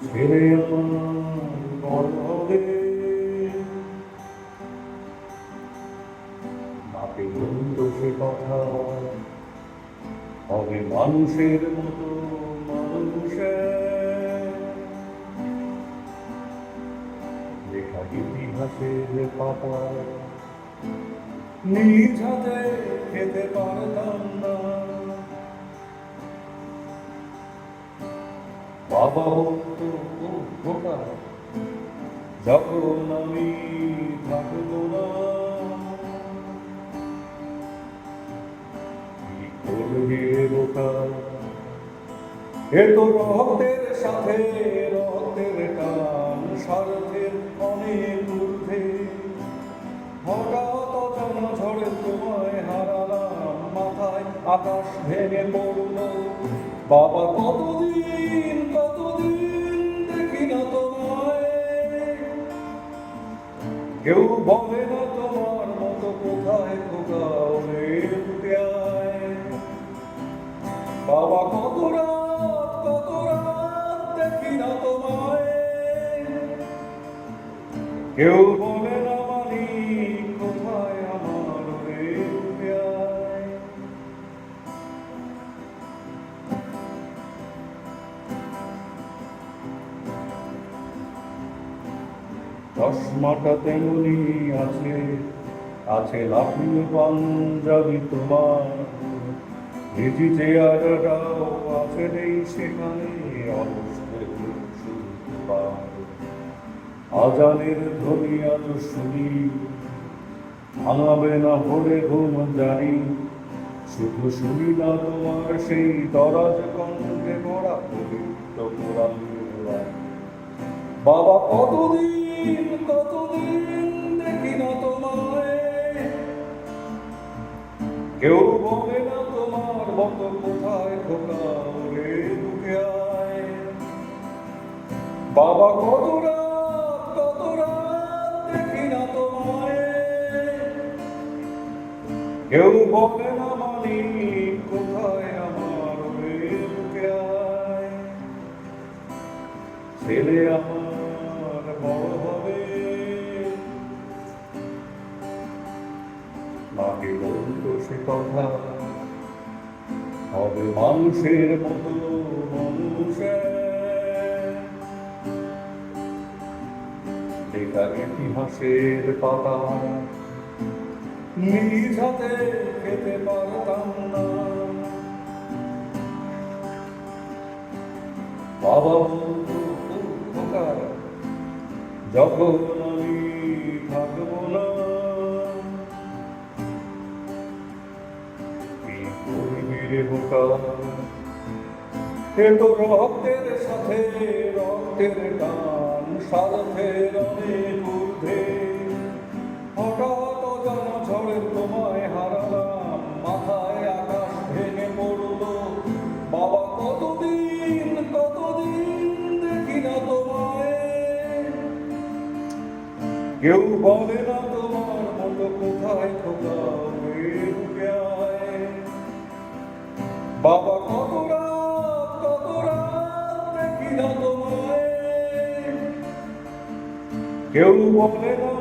ছেলে আমার বড় হবে, মাকে বলতো সে কথা, হবে মানুষের মতো মানুষের, লেখা ইতিহাসের পাতা নিজ হাতে খেতে পারতাম না। বাবা বলতো ও খোকা, যখন আমি থাকবো না, কি করবে বোকা, এ তো রক্তের সাথে রক্তের টান, স্বার্থের অনেক ঊর্ধ্বে। হঠাৎ অজানা ঝড়ে তোমায় হারালাম, মাথায় আকাশ ভেঙে পড়ল। বাবা কতদিন দেখি না তোমায়, কেউ বলে না তোমার মতো কোথায় খোকা ওরে উঠে আয়। বাবা কত রাত দেখি না তোমায়, কেউ বলে না মানি কোথায় আমার ওরে উঠে আয়। চশমাটা তেমনি আছে, আছে লাফিয়ে পাঞ্জাবি তোমার, নিজি চেয়ারটাও আছে নেই সেখানে, অলসদের আজানের ধ্বনি আজ শুনি, ভাঙাবে না ভোরে ঘুম জানি, শুধু শুনি না তোমার সেই দরাজ কণ্ঠে পড়া পবিত্র কোরআন। বাবা কতদিন দেখি না তোমায়, কেউ বলে না তোমার মতো কোথায় খোকা ওরে উঠে আয়। বাবা কত রাত দেখি না তোমায়, কেউ বলে না মানি কোথায় আমার ওরে উঠে আয়। ছেলে আমার বড় হবে, মাকে বলতো সে কথা, হবে মানুষের মতো মানুষের, লেখা ইতিহাসের পাতা নিজ হাতে খেতে পারতাম না। বাবা বলতো খোকা, যখন আমি থাকবো না, কি করবি রে বোকা, এ তো রক্তের সাথে রক্তের টান, স্বার্থের অনেক ঊর্ধ্বে। হঠাৎ অজানা ঝড়ে তোমায় হারালাম, মাথায় আকাশ ভেঙে পড়ল। বাবা কতদিন দেখি না তোমায়, কেউ বলে না তোমার মতো কোথায় খোকা ওরে উঠে আয়। বাবা কত রাত দেখি না তোমায়, কেউ বলে না